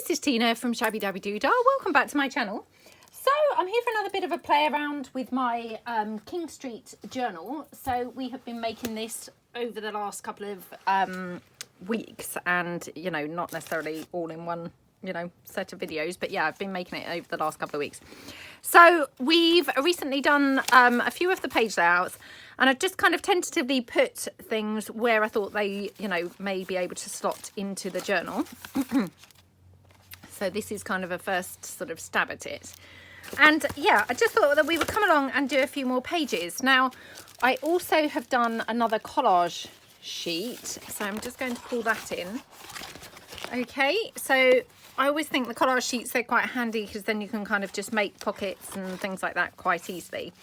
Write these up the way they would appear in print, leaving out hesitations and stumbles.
this is Tina from Shabby Dabby Doodah. Welcome back to my channel. So I'm here for another bit of a play around with my King Street journal. So we have been making this over the last couple of weeks, and you know, not necessarily all in one, you know, set of videos, but yeah, I've been making it over the last couple of weeks. So we've recently done a few of the page layouts, and I've just kind of tentatively put things where I thought they, you know, may be able to slot into the journal. So this is kind of a first sort of stab at it. And yeah, I just thought that we would come along and do a few more pages. Now, I also have done another collage sheet, so I'm just going to pull that in. Okay, so I always think the collage sheets, they're quite handy because then you can kind of just make pockets and things like that quite easily.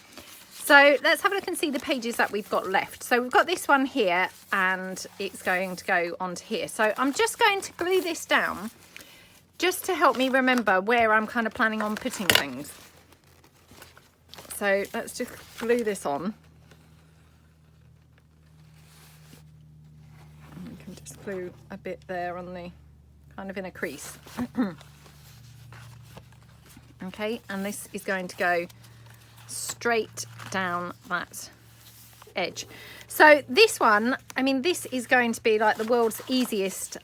So let's have a look and see the pages that we've got left. So we've got this one here, and it's going to go onto here. So I'm just going to glue this down just to help me remember where I'm kind of planning on putting things. So let's just glue this on. You can just glue a bit there on the kind of in a crease. Okay, and this is going to go straight down that edge. So this one, I mean, this is going to be like the world's easiest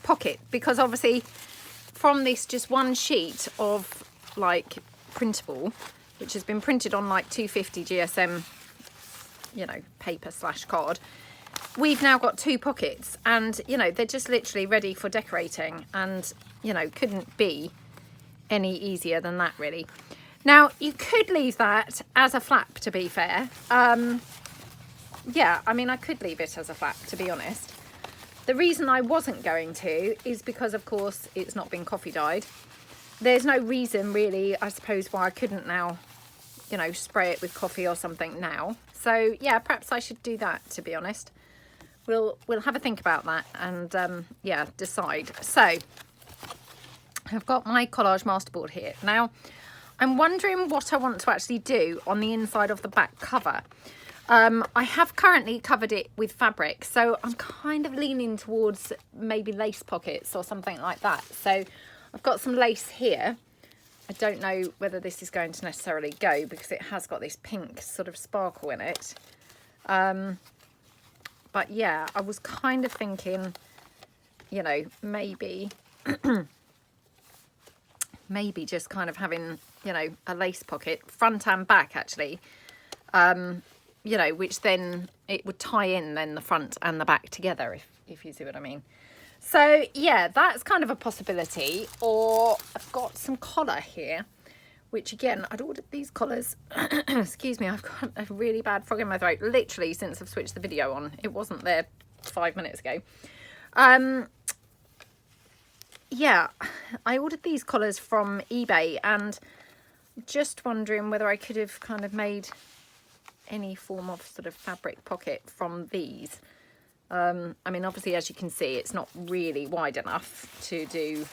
pocket, because obviously from this just one sheet of like printable, which has been printed on like 250 GSM, you know, paper / card, we've now got two pockets, and you know, they're just literally ready for decorating, and you know, couldn't be any easier than that really. Now you could leave that as a flap, to be fair. Yeah, I mean, I could leave it as a flap, to be honest. The reason I wasn't going to is because, of course, it's not been coffee dyed. There's no reason really, I suppose, why I couldn't now, you know, spray it with coffee or something now. So yeah, perhaps I should do that, to be honest. We'll have a think about that and yeah, decide. So I've got my collage masterboard here. Now I'm wondering what I want to actually do on the inside of the back cover. I have currently covered it with fabric, so I'm kind of leaning towards maybe lace pockets or something like that. So I've got some lace here. I don't know whether this is going to necessarily go because it has got this pink sort of sparkle in it. But yeah, I was kind of thinking, you know, maybe maybe just kind of having, you know, a lace pocket front and back actually. You know, which then it would tie in then the front and the back together, if you see what I mean. So yeah, that's kind of a possibility. Or I've got some collar here, which again, I'd ordered these collars. Excuse me, I've got a really bad frog in my throat, literally since I've switched the video on. It wasn't there 5 minutes ago. Yeah, I ordered these collars from eBay, and just wondering whether I could have kind of made any form of sort of fabric pocket from these. I mean, obviously, as you can see, it's not really wide enough to do,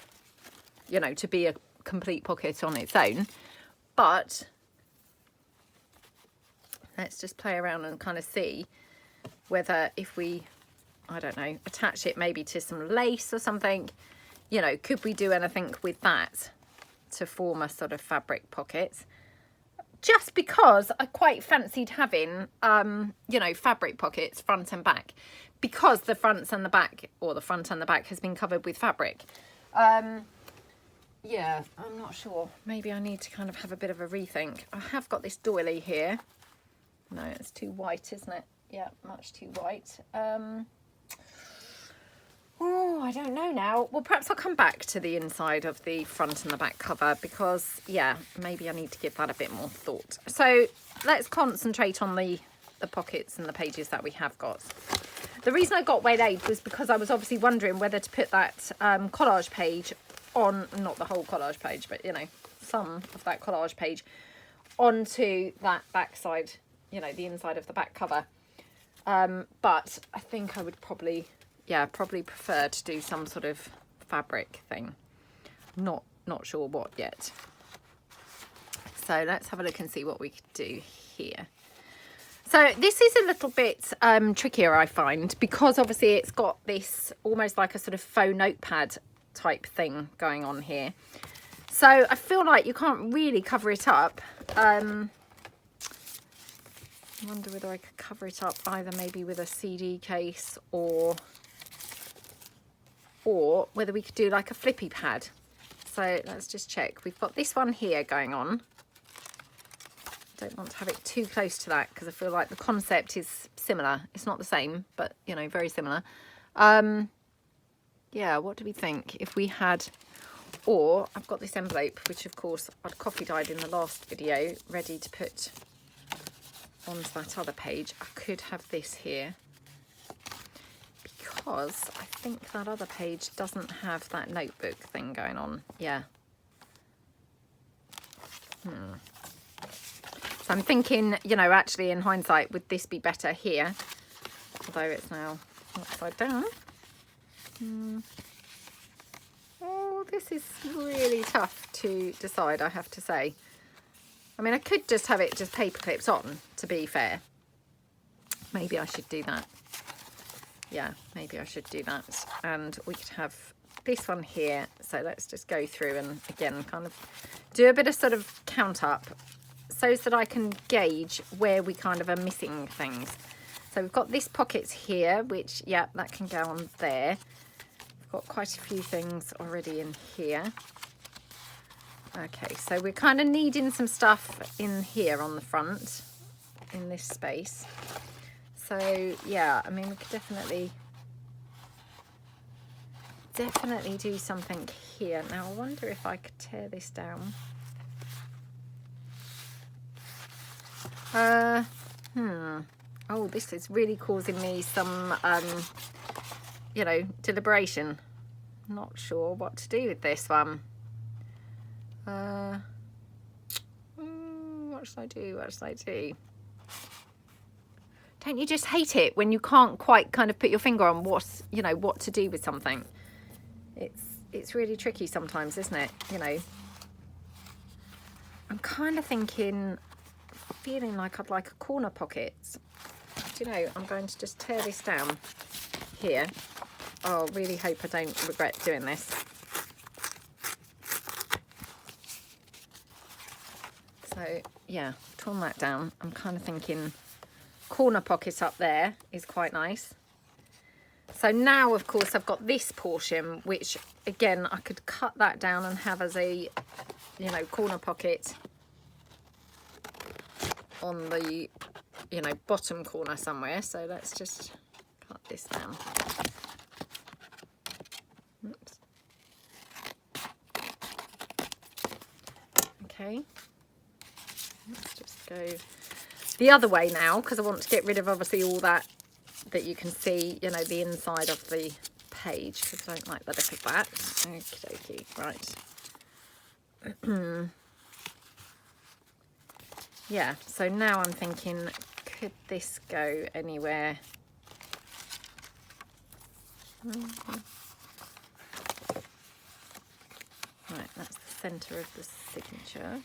you know, to be a complete pocket on its own. But let's just play around and kind of see whether if we, I don't know, attach it maybe to some lace or something, you know, could we do anything with that to form a sort of fabric pocket? Just because I quite fancied having, you know, fabric pockets front and back, because the fronts and the back, or the front and the back, has been covered with fabric. Yeah, I'm not sure. Maybe I need to kind of have a bit of a rethink. I have got this doily here. No, it's too white, isn't it? Yeah, much too white. Oh, I don't know now. Well, perhaps I'll come back to the inside of the front and the back cover, because yeah, maybe I need to give that a bit more thought. So let's concentrate on the pockets and the pages that we have got. The reason I got waylaid was because I was obviously wondering whether to put that collage page on, not the whole collage page, but you know, some of that collage page onto that back side, you know, the inside of the back cover. But I think I would probably, yeah, probably prefer to do some sort of fabric thing. Not sure what yet. So let's have a look and see what we could do here. So this is a little bit trickier, I find, because obviously it's got this almost like a sort of faux notepad type thing going on here. So I feel like you can't really cover it up. I wonder whether I could cover it up either maybe with a CD case or whether we could do like a flippy pad. So let's just check. We've got this one here going on. Don't want to have it too close to that because I feel like the concept is similar. It's not the same, but you know, very similar. Yeah, what do we think if we had, or I've got this envelope, which of course I'd coffee dyed in the last video, ready to put onto that other page. I could have this here because I think that other page doesn't have that notebook thing going on. Yeah. So I'm thinking, you know, actually in hindsight, would this be better here? Although it's now upside down. Oh, this is really tough to decide, I have to say. I mean, I could just have it just paper clips on, to be fair. Maybe I should do that. Yeah, maybe I should do that. And we could have this one here. So let's just go through and again, kind of do a bit of sort of count up so that I can gauge where we kind of are missing things. So we've got this pockets here, which, yeah, that can go on there. We've got quite a few things already in here. Okay, so we're kind of needing some stuff in here on the front, in this space. So, yeah, I mean, we could definitely do something here. Now, I wonder if I could tear this down. Oh, this is really causing me some, you know, deliberation. Not sure what to do with this one. What should I do? What should I do? Don't you just hate it when you can't quite kind of put your finger on what's, you know, what to do with something? It's really tricky sometimes, isn't it? You know, I'm kind of feeling like I'd like a corner pocket. Do you know, I'm going to just tear this down here. Oh, really hope I don't regret doing this. So, yeah, torn that down. I'm kind of thinking corner pocket up there is quite nice. So now, of course, I've got this portion, which, again, I could cut that down and have as a, you know, corner pocket on the, you know, bottom corner somewhere. So let's just cut this down. Oops. Okay. Let's just go the other way now, because I want to get rid of obviously all that you can see, you know, the inside of the page, because I don't like the look of that. Okie dokie, right. Yeah, so now I'm thinking, could this go anywhere? Right, that's the centre of the signature.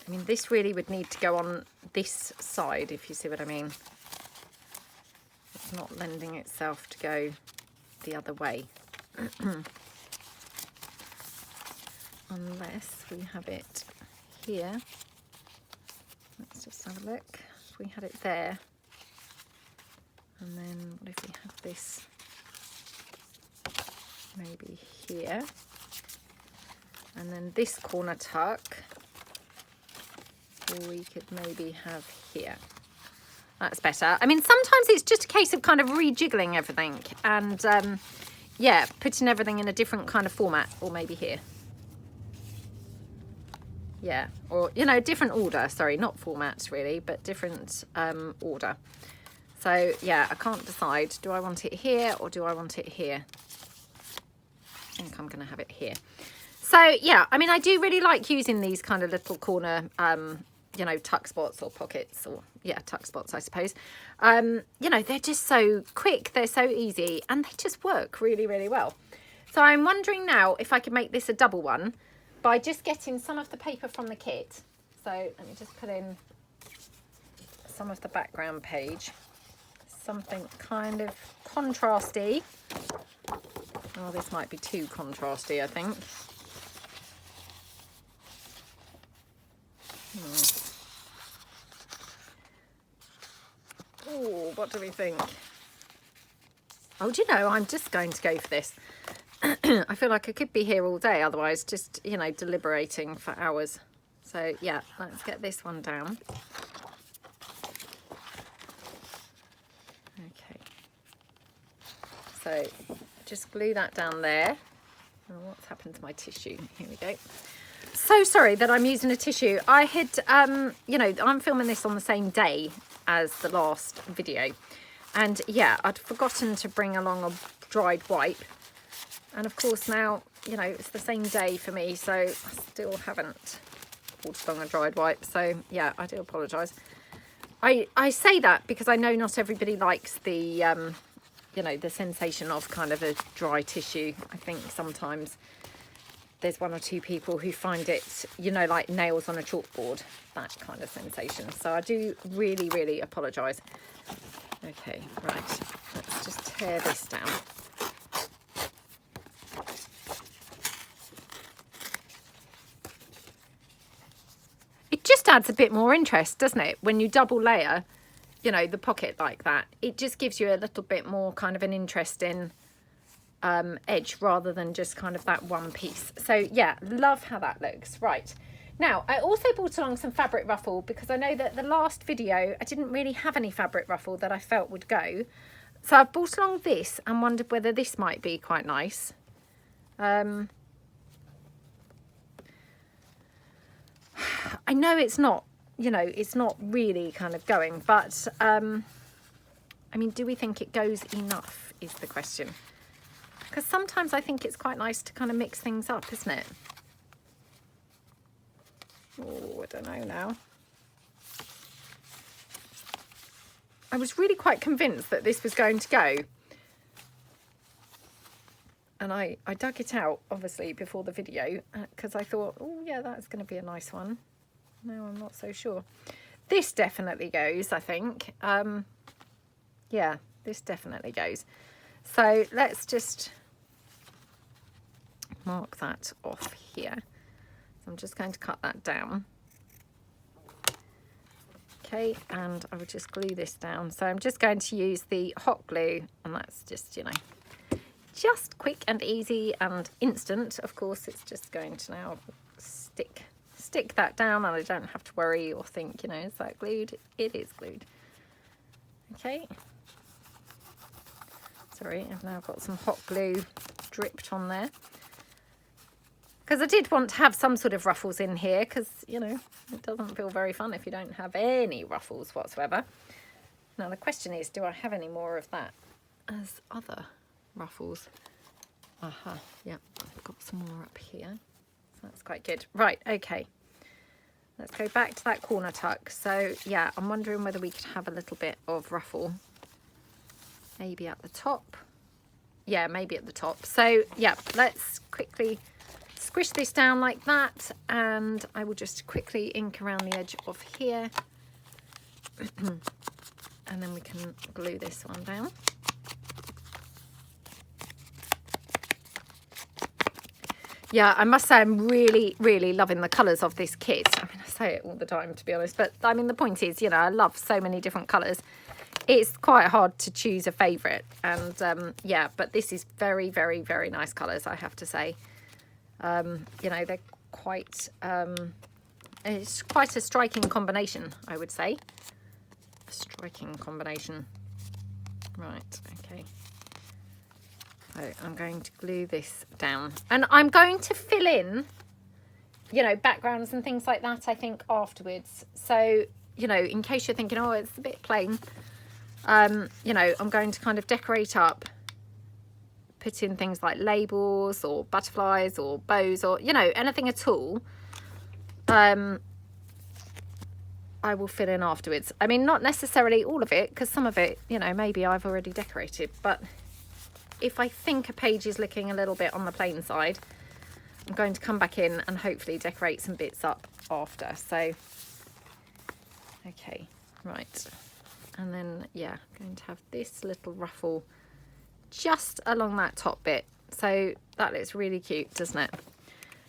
I mean, this really would need to go on this side, if you see what I mean. It's not lending itself to go the other way. Unless we have it here. Let's just have a look. If we had it there. And then what if we have this maybe here. And then this corner tuck we could maybe have here. That's better. I mean, sometimes it's just a case of kind of rejiggling everything and yeah, putting everything in a different kind of format, or maybe here. Yeah, or, you know, different order. Sorry, not formats really, but different order. So yeah, I can't decide. Do I want it here or do I want it here? I think I'm going to have it here. So yeah, I mean, I do really like using these kind of little corner, you know, tuck spots or pockets, or yeah, tuck spots, I suppose. You know, they're just so quick, they're so easy, and they just work really, really well. So I'm wondering now if I could make this a double one by just getting some of the paper from the kit. So let me just put in some of the background page. something kind of contrasty. Oh, this might be too contrasty, I think. Oh, what do we think? Oh, do you know, I'm just going to go for this. I feel like I could be here all day otherwise, just, you know, deliberating for hours. So, yeah, let's get this one down. Okay. So, just glue that down there. Oh, what's happened to my tissue? Here we go. So sorry that I'm using a tissue. I had, you know, I'm filming this on the same day as the last video. And yeah, I'd forgotten to bring along a dried wipe. And of course now, you know, it's the same day for me, so I still haven't brought along a dried wipe. So yeah, I do apologise. I say that because I know not everybody likes the, you know, the sensation of kind of a dry tissue. I think sometimes there's one or two people who find it, you know, like nails on a chalkboard, that kind of sensation. So I do really, really apologise. Okay, right, let's just tear this down. It just adds a bit more interest, doesn't it? When you double layer, you know, the pocket like that, it just gives you a little bit more kind of an interesting edge rather than just kind of that one piece. So yeah, love how that looks. Right, now I also brought along some fabric ruffle because I know that the last video I didn't really have any fabric ruffle that I felt would go. So I've brought along this and wondered whether this might be quite nice. I know it's not, you know, it's not really kind of going, but I mean, do we think it goes enough is the question. Because sometimes I think it's quite nice to kind of mix things up, isn't it? Oh, I don't know now. I was really quite convinced that this was going to go. And I dug it out, obviously, before the video, because I thought, oh, yeah, that's going to be a nice one. No, I'm not so sure. This definitely goes, I think. Yeah, this definitely goes. So let's just mark that off here. So I'm just going to cut that down. Okay, and I will just glue this down. So I'm just going to use the hot glue, and that's just, you know, just quick and easy and instant. Of course, it's just going to now stick that down, and I don't have to worry or think, you know, is that glued? It is glued. Okay. Sorry, I've now got some hot glue dripped on there. Because I did want to have some sort of ruffles in here, because, you know, it doesn't feel very fun if you don't have any ruffles whatsoever. Now the question is, do I have any more of that as other ruffles? Aha, yeah, I've got some more up here. So that's quite good. Right, okay. Let's go back to that corner tuck. So, yeah, I'm wondering whether we could have a little bit of ruffle. Maybe at the top. Yeah, maybe at the top. So, yeah, let's quickly squish this down like that, and I will just quickly ink around the edge of here. And then we can glue this one down. Yeah, I must say I'm really, really loving the colours of this kit. I mean, I say it all the time, to be honest, but I mean, the point is, you know, I love so many different colours. It's quite hard to choose a favourite, and yeah, but this is very, very, very nice colours, I have to say. You know, they're quite, it's quite a striking combination, I would say. A striking combination. Right, okay. So I'm going to glue this down, and I'm going to fill in, you know, backgrounds and things like that, I think, afterwards. So, you know, in case you're thinking, oh, it's a bit plain, you know, I'm going to kind of decorate up, put in things like labels or butterflies or bows or, you know, anything at all. I will fill in afterwards. I mean, not necessarily all of it, because some of it, you know, maybe I've already decorated, but if I think a page is looking a little bit on the plain side, I'm going to come back in and hopefully decorate some bits up after. So, okay, right. And then, yeah, I'm going to have this little ruffle just along that top bit. So that looks really cute, doesn't it?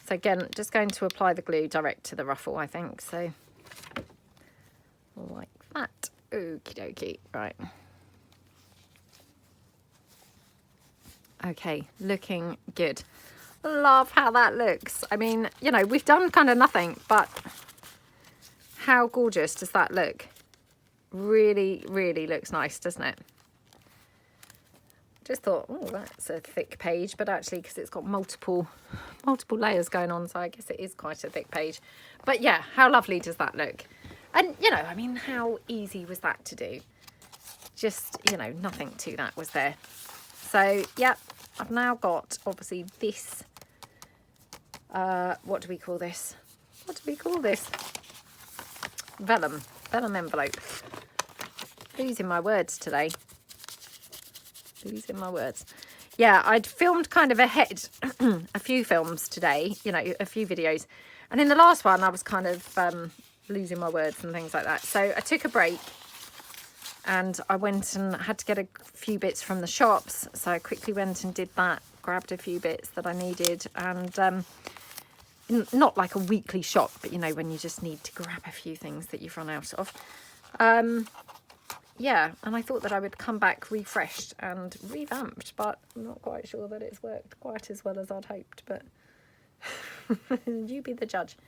So again, just going to apply the glue direct to the ruffle, I think. So like that. Okie dokie. Right. Okay, looking good. Love how that looks. I mean, you know, we've done kind of nothing, but how gorgeous does that look? Really, really looks nice, doesn't it? Just thought, oh, that's a thick page, but actually, because it's got multiple layers going on, so I guess it is quite a thick page. But yeah, how lovely does that look? And, you know, I mean, how easy was that to do? Just, you know, nothing to that was there. So, yeah, I've now got, obviously, this, what do we call this? What do we call this? Vellum envelope. Losing my words today. Losing my words. Yeah, I'd filmed kind of ahead a few films today, you know, a few videos. And in the last one, I was kind of losing my words and things like that. So I took a break and I went and had to get a few bits from the shops. So I quickly went and did that, grabbed a few bits that I needed. And not like a weekly shop, but, you know, when you just need to grab a few things that you've run out of. Yeah, and I thought that I would come back refreshed and revamped, but I'm not quite sure that it's worked quite as well as I'd hoped, but you be the judge.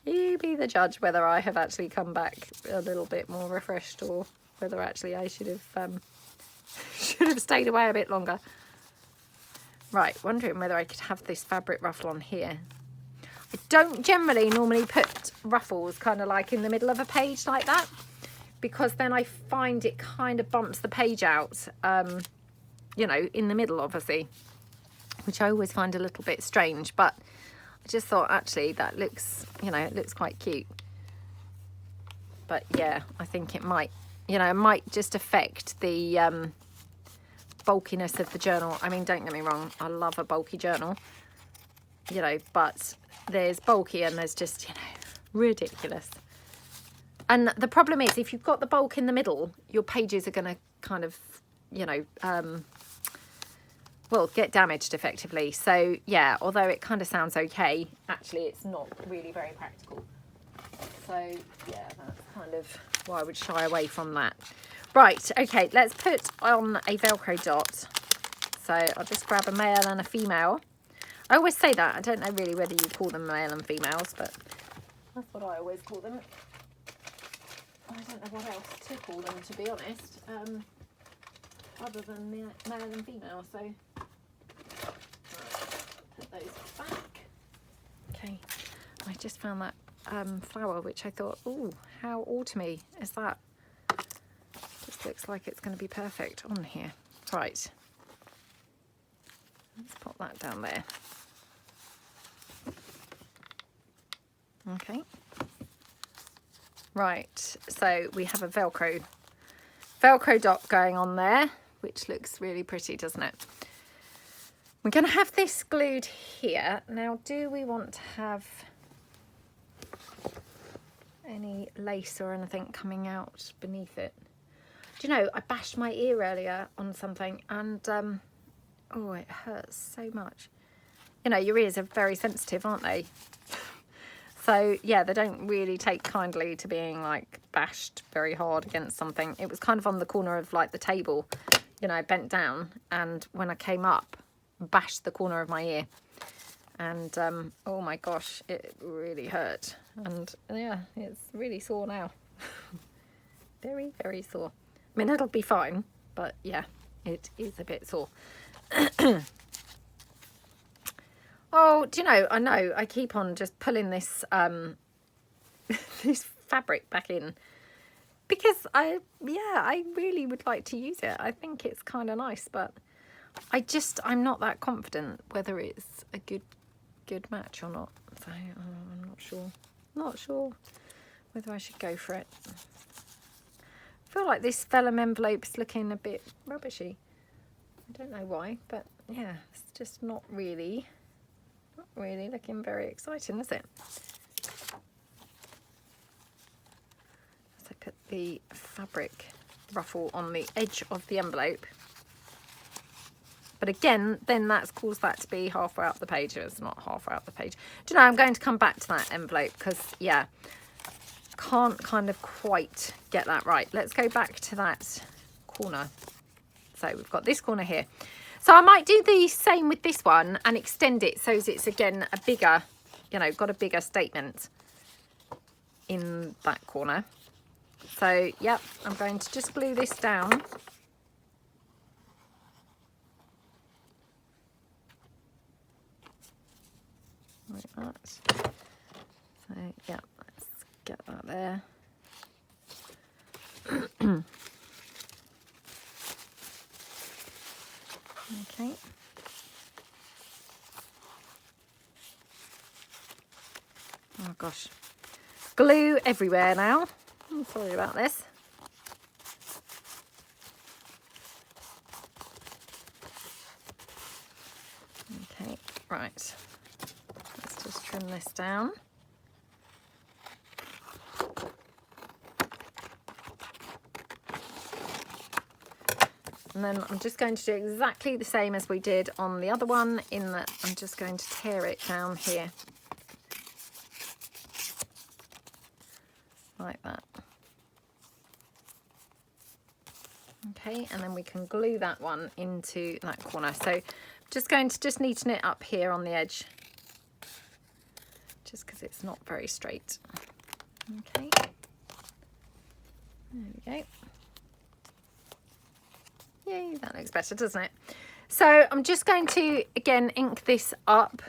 You be the judge whether I have actually come back a little bit more refreshed or whether actually I should have stayed away a bit longer. Right, wondering whether I could have this fabric ruffle on here. I don't generally normally put ruffles kind of like in the middle of a page like that, because then I find it kind of bumps the page out, you know, in the middle, obviously, which I always find a little bit strange. But I just thought, actually, that looks, you know, it looks quite cute. But yeah, I think it might, you know, it might just affect the bulkiness of the journal. I mean, don't get me wrong, I love a bulky journal, you know, but there's bulky and there's just, you know, ridiculous. And the problem is, if you've got the bulk in the middle, your pages are going to kind of, you know, well, get damaged effectively. So, yeah, although it kind of sounds okay, actually it's not really very practical. So, yeah, that's kind of why I would shy away from that. Right, okay, let's put on a Velcro dot. So I'll just grab a male and a female. I always say that. I don't know really whether you call them male and females, but that's what I always call them. I don't know what else to call them, to be honest, other than male and female. So put those back. Okay, I just found that flower, which I thought, oh, how autumny is that? Just looks like it's going to be perfect on here. Right, let's pop that down there. Okay. Right, so we have a Velcro dot going on there, which looks really pretty, doesn't it? We're going to have this glued here. Now, do we want to have any lace or anything coming out beneath it? Do you know, I bashed my ear earlier on something and, oh, it hurts so much. You know, your ears are very sensitive, aren't they? So, yeah, they don't really take kindly to being, like, bashed very hard against something. It was kind of on the corner of, like, the table, you know, bent down. And when I came up, bashed the corner of my ear. And, oh, my gosh, it really hurt. And, yeah, it's really sore now. Very, very sore. I mean, it'll be fine. But, yeah, it is a bit sore. Oh, do you know, I keep on just pulling this this fabric back in because I really would like to use it. I think it's kind of nice, but I'm not that confident whether it's a good match or not. So I'm not sure whether I should go for it. I feel like this vellum envelope's looking a bit rubbishy. I don't know why, but yeah, it's just not really looking very exciting, is it? As I put the fabric ruffle on the edge of the envelope. But again, then that's caused that to be halfway up the page. It's not halfway up the page. Do you know, I'm going to come back to that envelope because, yeah, can't kind of quite get that right. Let's go back to that corner. So we've got this corner here. So I might do the same with this one and extend it so it's, again, a bigger, you know, got a bigger statement in that corner. So, yep, I'm going to just glue this down. Like that. So, yeah, let's get that there. Okay. Oh gosh. Glue everywhere now. I'm sorry about this. Okay, right. Let's just trim this down. And then I'm just going to do exactly the same as we did on the other one, in that I'm just going to tear it down here. Like that. Okay, and then we can glue that one into that corner. So just going to just neaten it up here on the edge, just because it's not very straight. Okay, there we go. Yay, that looks better, doesn't it? So I'm just going to, again, ink this up.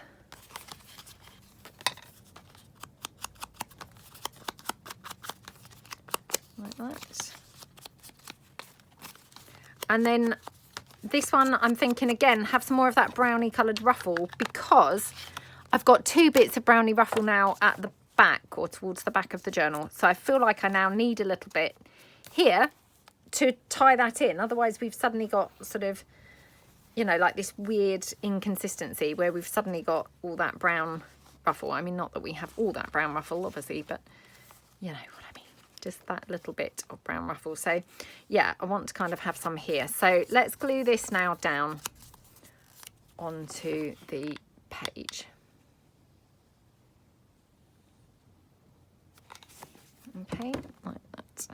Like that. And then this one, I'm thinking, again, have some more of that brownie coloured ruffle, because I've got 2 bits of brownie ruffle now at the back, or towards the back of the journal. So I feel like I now need a little bit here to tie that in. Otherwise we've suddenly got sort of, you know, like this weird inconsistency where we've suddenly got all that brown ruffle. I mean, not that we have all that brown ruffle, obviously, but you know what I mean. Just that little bit of brown ruffle. So yeah, I want to kind of have some here. So let's glue this now down onto the page. Okay, like that.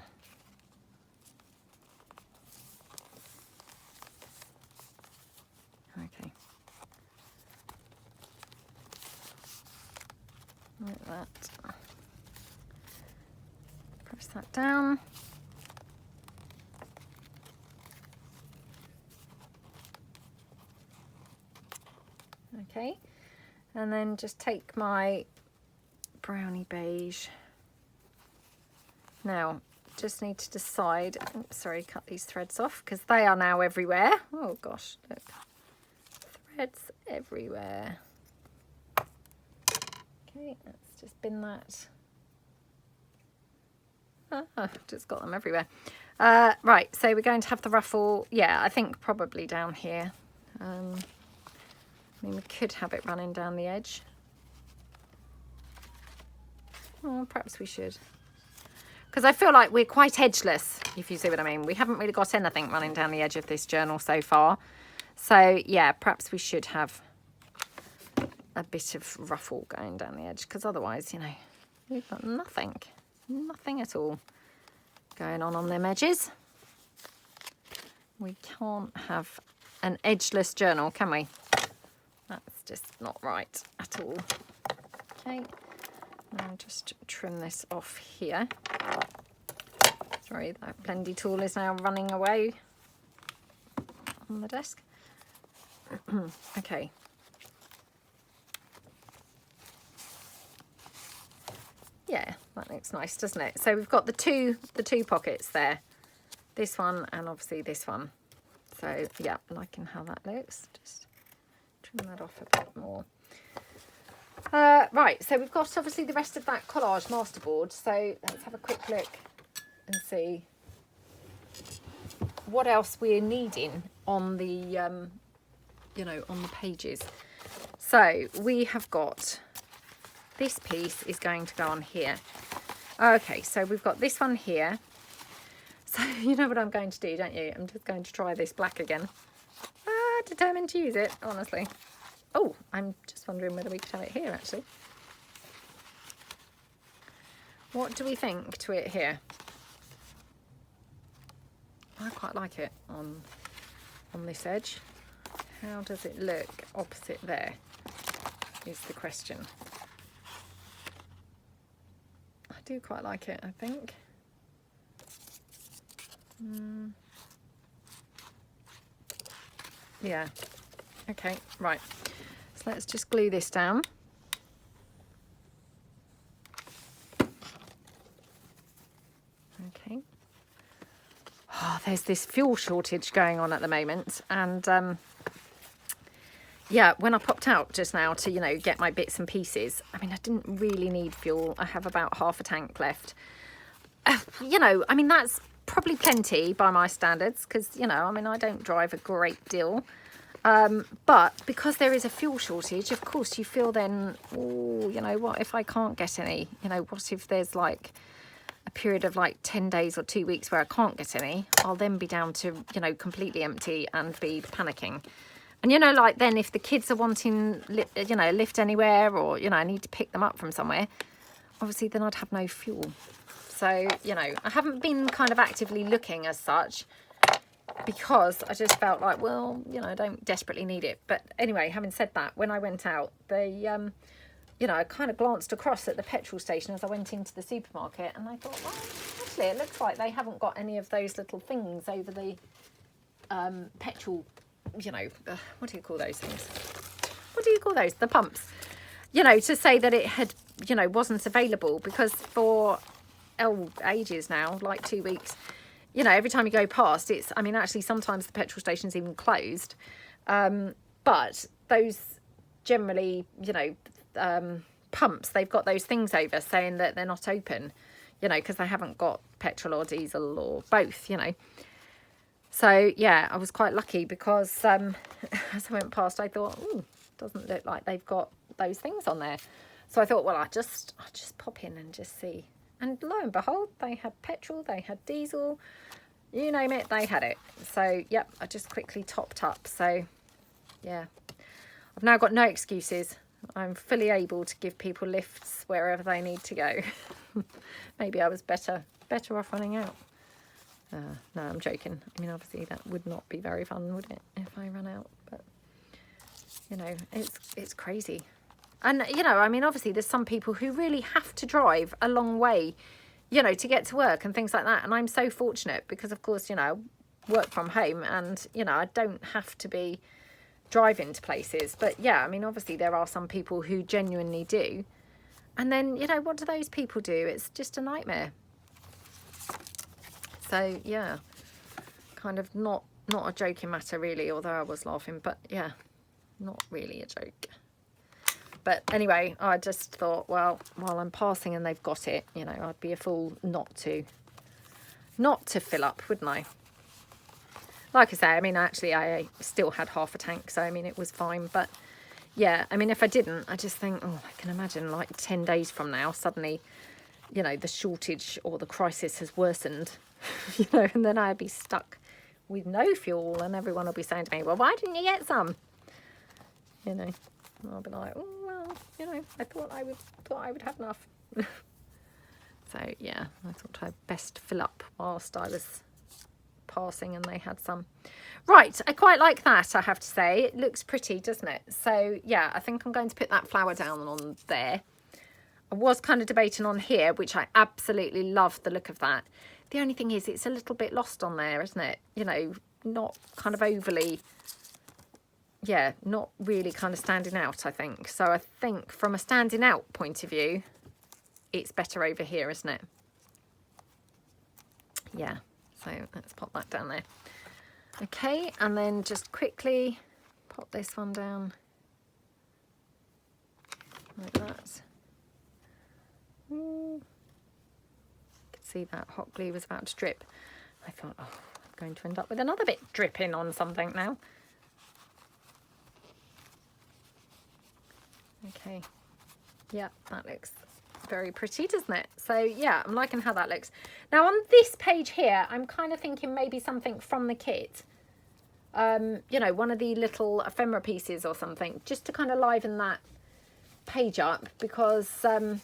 Okay. Like that. Press that down. Okay. And then just take my brownie beige. Now, just need to decide, oops, sorry, cut these threads off because they are now everywhere. Oh gosh, look. Threads everywhere. Okay, let's just bin that. I've just got them everywhere. Right, so we're going to have the ruffle, yeah, I think probably down here. I mean, we could have it running down the edge. Oh, perhaps we should. Because I feel like we're quite edgeless, if you see what I mean. We haven't really got anything running down the edge of this journal so far. So, yeah, perhaps we should have a bit of ruffle going down the edge. Because otherwise, you know, we've got nothing. Nothing at all going on them edges. We can't have an edgeless journal, can we? That's just not right at all. Okay. Now just trim this off here. Sorry, that blendy tool is now running away on the desk. Okay. Yeah, that looks nice, doesn't it? So we've got the two pockets there. This one and obviously this one. So yeah, liking how that looks. Just trim that off a bit more. Right, so we've got obviously the rest of that collage masterboard. So let's have a quick look and see what else we're needing on the, you know, on the pages. So we have got, this piece is going to go on here. Okay, so we've got this one here. So you know what I'm going to do, don't you? I'm just going to try this black again. Determined to use it, honestly. Oh, I'm just wondering whether we could have it here, actually. What do we think to it here? I quite like it on this edge. How does it look opposite there is the question. I do quite like it, I think. Yeah. Okay, right. So let's just glue this down. Okay. Oh, there's this fuel shortage going on at the moment, and yeah, when I popped out just now to, you know, get my bits and pieces, I mean, I didn't really need fuel. I have about half a tank left. You know, I mean, that's probably plenty by my standards, because, you know, I mean, I don't drive a great deal. But because there is a fuel shortage, of course, you feel then, oh, you know, what if I can't get any? You know, what if there's like a period of like 10 days or 2 weeks where I can't get any? I'll then be down to, you know, completely empty and be panicking. And, you know, like then if the kids are wanting, you know, lift anywhere, or, you know, I need to pick them up from somewhere, obviously then I'd have no fuel. So, you know, I haven't been kind of actively looking as such, because I just felt like, well, you know, I don't desperately need it. But anyway, having said that, when I went out, they, you know, I kind of glanced across at the petrol station as I went into the supermarket, and I thought, well, actually, it looks like they haven't got any of those little things over the petrol, you know, what do you call those things? What do you call those? The pumps. You know, to say that it had, you know, wasn't available, because for ages now, like 2 weeks, you know, every time you go past, it's, I mean, actually, sometimes the petrol station's even closed. But those generally, you know, pumps, they've got those things over saying that they're not open, you know, because they haven't got petrol or diesel or both, you know. So, yeah, I was quite lucky, because as I went past, I thought, ooh, doesn't look like they've got those things on there. So I thought, well, I'll just pop in and just see. And lo and behold, they had petrol, they had diesel, you name it, they had it. So, yep, I just quickly topped up. So, yeah, I've now got no excuses. I'm fully able to give people lifts wherever they need to go. Maybe I was better off running out. No, I'm joking. I mean, obviously that would not be very fun, would it, if I ran out? But, you know, it's crazy. And, you know, I mean, obviously there's some people who really have to drive a long way, you know, to get to work and things like that. And I'm so fortunate because, of course, you know, I work from home and, you know, I don't have to be driving to places. But, yeah, I mean, obviously there are some people who genuinely do. And then, you know, what do those people do? It's just a nightmare. So, yeah, kind of not a joking matter, really, although I was laughing. But, yeah, not really a joke. But anyway, I just thought, well, while I'm passing and they've got it, you know, I'd be a fool not to fill up, wouldn't I? Like I say, I mean, actually, I still had half a tank, so, I mean, it was fine. But, yeah, I mean, if I didn't, I just think, oh, I can imagine, like, 10 days from now, suddenly, you know, the shortage or the crisis has worsened, you know, and then I'd be stuck with no fuel, and everyone will be saying to me, well, why didn't you get some? You know, and I'll be like, oh, well, you know, I thought I would have enough. So, yeah, I thought I'd best fill up whilst I was passing and they had some. Right, I quite like that, I have to say. It looks pretty, doesn't it? So, yeah, I think I'm going to put that flower down on there. I was kind of debating on here, which I absolutely love the look of that. The only thing is it's a little bit lost on there, isn't it? You know, not kind of overly, yeah, not really kind of standing out, I think. So I think from a standing out point of view, it's better over here, isn't it? Yeah, so let's pop that down there. Okay, and then just quickly pop this one down like that. You could see that hot glue was about to drip. I thought, oh, I'm going to end up with another bit dripping on something now. Okay, yeah, that looks very pretty, doesn't it? So yeah, I'm liking how that looks. Now on this page here, I'm kind of thinking maybe something from the kit. You know, one of the little ephemera pieces or something, just to kind of liven that page up, because oh,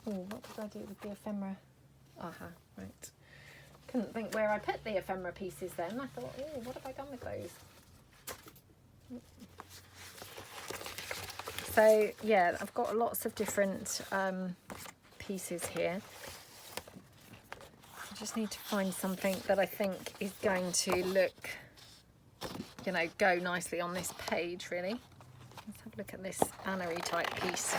what did I do with the ephemera? Right. Couldn't think where I put the ephemera pieces then. I thought, oh, what have I done with those? So yeah, I've got lots of different pieces here. I just need to find something that I think is going to look, you know, go nicely on this page, really. Let's have a look at this Annery type piece.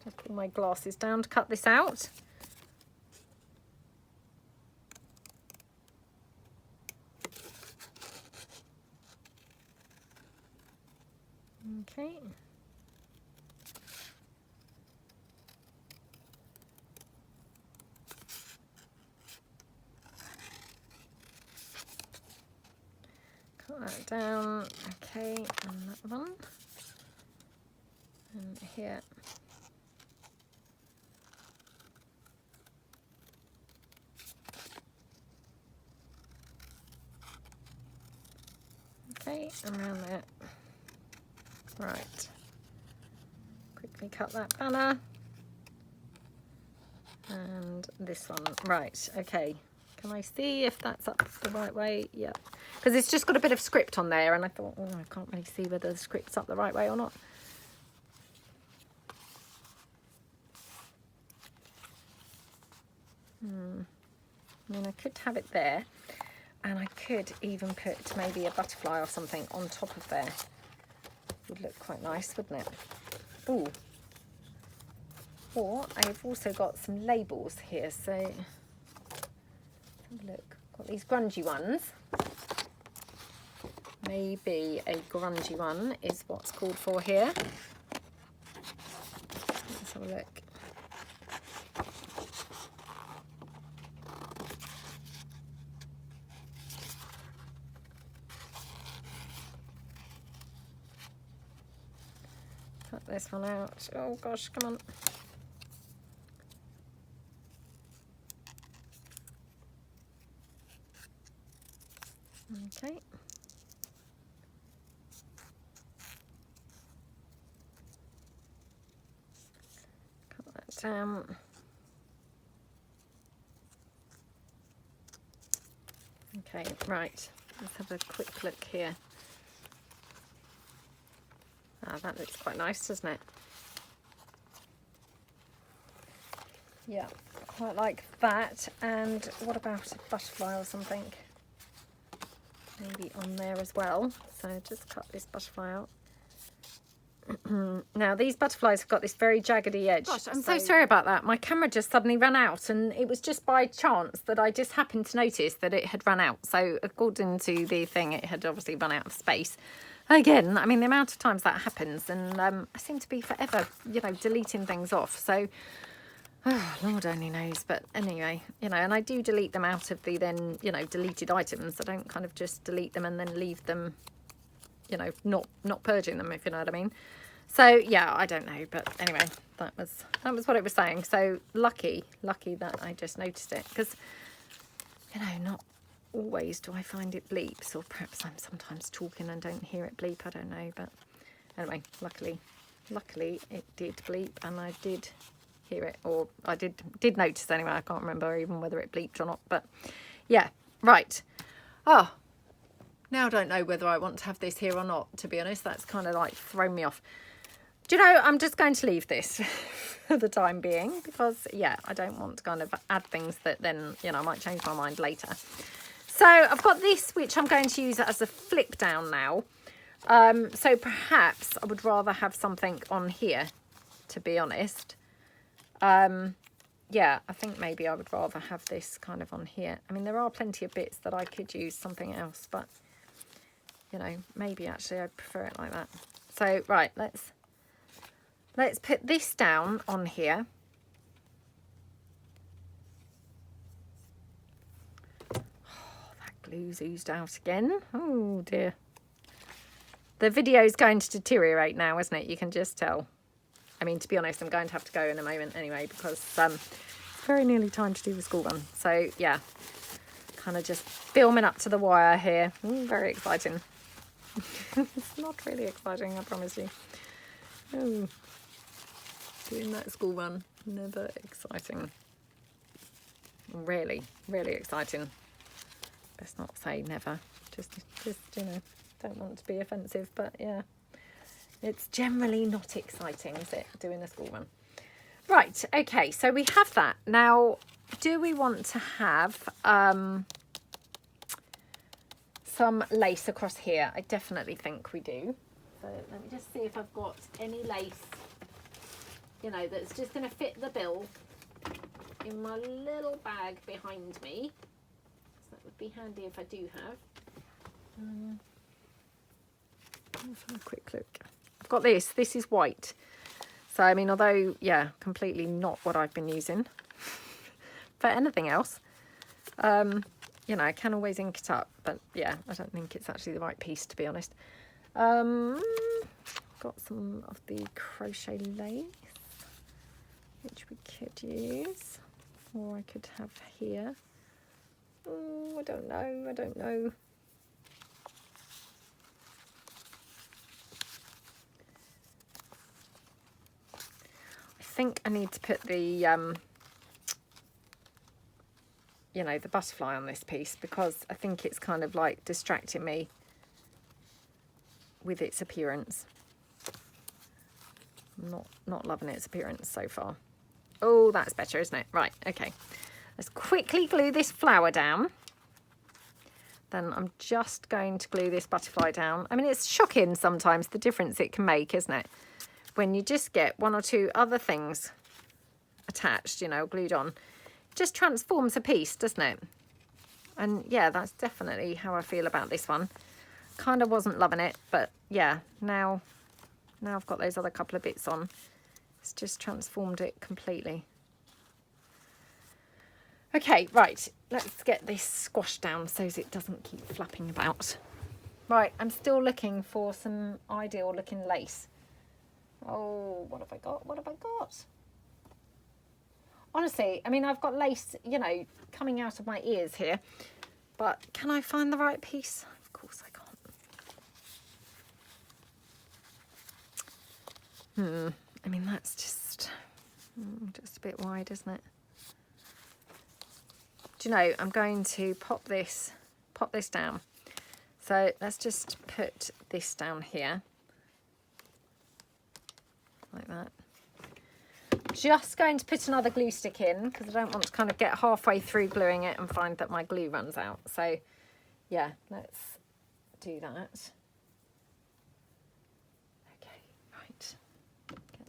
Just pull my glasses down to cut this out. Okay. Cut that down. Okay, and that one. And here. Okay, around there. Right. Quickly cut that banner. And this one. Right, okay. Can I see if that's up the right way? Yeah. Because it's just got a bit of script on there, and I thought, oh, I can't really see whether the script's up the right way or not. I mean, I could have it there, and I could even put maybe a butterfly or something on top of there. Would look quite nice, wouldn't it? Ooh. Or I've also got some labels here, so let's have a look. Got these grungy ones. Maybe a grungy one is what's called for here. Let's have a look. Cut this one out. Oh gosh, come on. Okay. Cut that down. Okay, right. Let's have a quick look here. Ah, that looks quite nice, doesn't it? Yeah, quite like that. And what about a butterfly or something? Maybe on there as well. So just cut this butterfly out. Now these butterflies have got this very jaggedy edge. Gosh, I'm so sorry about that. My camera just suddenly ran out, and it was just by chance that I just happened to notice that it had run out. So according to the thing, it had obviously run out of space. Again, I mean, the amount of times that happens, and I seem to be forever, you know, deleting things off. So, oh, Lord only knows. But anyway, you know, and I do delete them out of the then, you know, deleted items. I don't kind of just delete them and then leave them, you know, not purging them, if you know what I mean. So yeah, I don't know, but anyway, that was what it was saying. So lucky that I just noticed it, because, you know, not always do I find it bleeps, or perhaps I'm sometimes talking and don't hear it bleep, I don't know. But anyway, luckily it did bleep, and I did hear it, or I did notice anyway. I can't remember even whether it bleeped or not, but yeah, right. Oh, now I don't know whether I want to have this here or not, to be honest. That's kind of like thrown me off. Do you know, I'm just going to leave this for the time being, because yeah, I don't want to kind of add things that then, you know, I might change my mind later. So I've got this, which I'm going to use as a flip down now. So perhaps I would rather have something on here, to be honest. Yeah, I think maybe I would rather have this kind of on here. I mean, there are plenty of bits that I could use something else, but, you know, maybe actually I'd prefer it like that. So, right, let's put this down on here. Oh, that glue's oozed out again. Oh dear. The video's going to deteriorate now, isn't it? You can just tell. I mean, to be honest, I'm going to have to go in a moment anyway, because it's very nearly time to do the school run. So yeah, kind of just filming up to the wire here. Very exciting. It's not really exciting, I promise you. Oh, doing that school run, never exciting. Really, really exciting. Let's not say never. Just you know, don't want to be offensive, but yeah, it's generally not exciting, is it, doing a school run? Right, okay, so we have that. Now, do we want to have some lace across here? I definitely think we do. So let me just see if I've got any lace, you know, that's just going to fit the bill in my little bag behind me. So that would be handy if I do have. Let's have a quick look. I've got this. This is white. So, I mean, although, yeah, completely not what I've been using for anything else. You know, I can always ink it up, but yeah, I don't think it's actually the right piece, to be honest. Got some of the crochet lace, which we could use, or I could have here. Oh, I don't know. I think I need to put the, you know, the butterfly on this piece, because I think it's kind of like distracting me with its appearance. I'm not loving its appearance so far. Oh, that's better, isn't it? Right, okay. Let's quickly glue this flower down. Then I'm just going to glue this butterfly down. I mean, it's shocking sometimes the difference it can make, isn't it? When you just get one or two other things attached, you know, glued on. It just transforms a piece, doesn't it? And yeah, that's definitely how I feel about this one. Kind of wasn't loving it, but yeah, now I've got those other couple of bits on. It's just transformed it completely. Okay, right, let's get this squashed down so it doesn't keep flapping about. Right, I'm still looking for some ideal looking lace. Oh, what have I got? What have I got? Honestly, I mean, I've got lace, you know, coming out of my ears here, but can I find the right piece? Of course I can't. I mean, that's just a bit wide, isn't it? Do you know, I'm going to pop this down. So let's just put this down here. Like that. Just going to put another glue stick in, because I don't want to kind of get halfway through gluing it and find that my glue runs out. So yeah, let's do that.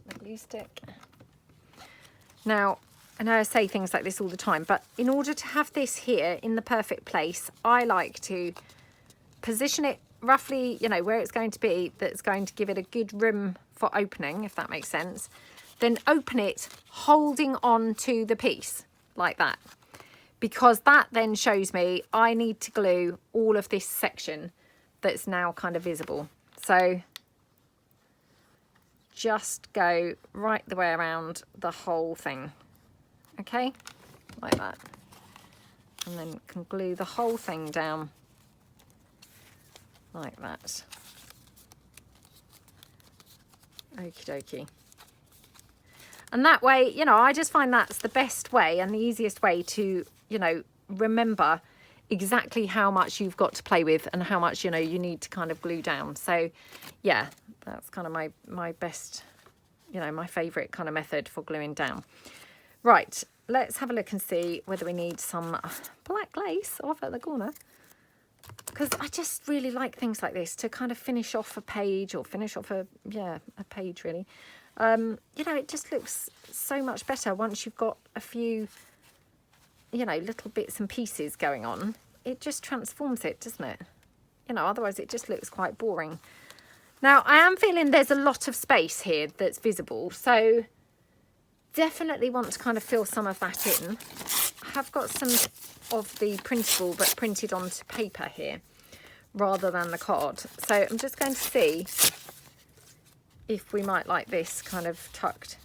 The glue stick. Now, I know I say things like this all the time, but in order to have this here in the perfect place, I like to position it roughly, you know, where it's going to be, that's going to give it a good room for opening, if that makes sense. Then open it holding on to the piece like that, because that then shows me I need to glue all of this section that's now kind of visible. So just go right the way around the whole thing, okay, like that, and then can glue the whole thing down like that. Okie dokie. And that way, you know, I just find that's the best way and the easiest way to, you know, remember exactly how much you've got to play with and how much, you know, you need to kind of glue down. So yeah, that's kind of my best, you know, my favourite kind of method for gluing down. Right, let's have a look and see whether we need some black lace off at the corner, because I just really like things like this to kind of finish off a page, or finish off a page really. You know, it just looks so much better once you've got a few, you know, little bits and pieces going on. It just transforms it, doesn't it? You know, otherwise it just looks quite boring. Now, I am feeling there's a lot of space here that's visible, so definitely want to kind of fill some of that in. have got some of the printable but printed onto paper here rather than the card. So I'm just going to see if we might like this kind of tucked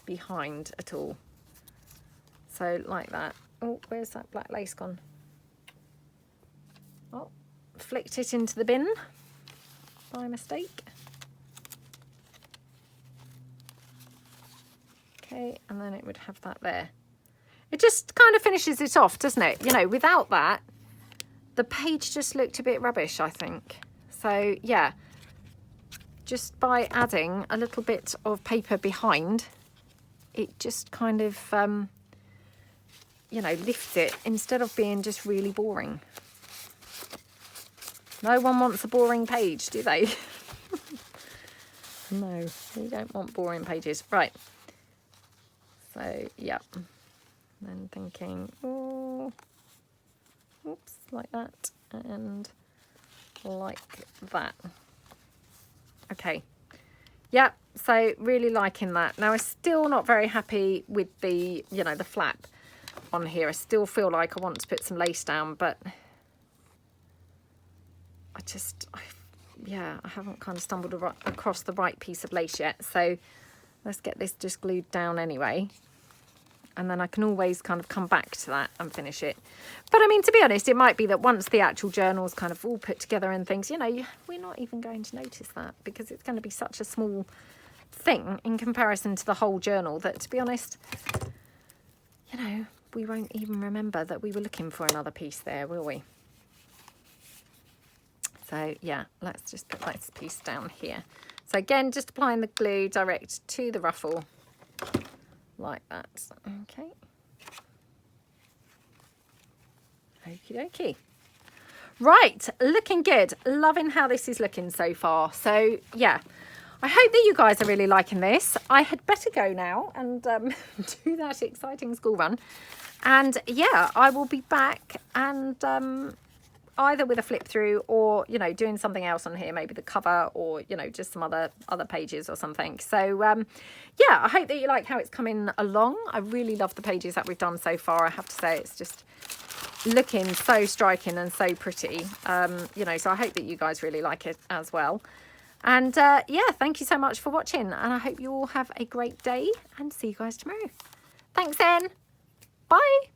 behind at all. So like that. Oh, where's that black lace gone? Oh, flicked it into the bin by mistake. Okay, and then it would have that there. It just kind of finishes it off, doesn't it? You know, without that, the page just looked a bit rubbish, I think. So yeah, just by adding a little bit of paper behind, it just kind of, you know, lifts it instead of being just really boring. No one wants a boring page, do they? No, we don't want boring pages. Right. So, yeah. Then thinking, oh, oops, like that and like that. Okay. Yeah, so really liking that. Now, I'm still not very happy with the, you know, the flap on here. I still feel like I want to put some lace down, but yeah, I haven't kind of stumbled across the right piece of lace yet. So let's get this just glued down anyway. And then I can always kind of come back to that and finish it. But I mean, to be honest, it might be that once the actual journal's kind of all put together and things, you know, we're not even going to notice that because it's going to be such a small thing in comparison to the whole journal that, to be honest, you know, we won't even remember that we were looking for another piece there, will we? So yeah, let's just put this piece down here. So again, just applying the glue direct to the ruffle like that. Okay. Okie dokie. Right, looking good. Loving how this is looking so far. So yeah, I hope that you guys are really liking this. I had better go now and do that exciting school run. And yeah, I will be back and either with a flip through or, you know, doing something else on here, maybe the cover or, you know, just some other pages or something. So yeah, I hope that you like how it's coming along. I really love the pages that we've done so far. I have to say, it's just looking so striking and so pretty. You know, so I hope that you guys really like it as well. And yeah, thank you so much for watching, and I hope you all have a great day and see you guys tomorrow. Thanks then. Bye.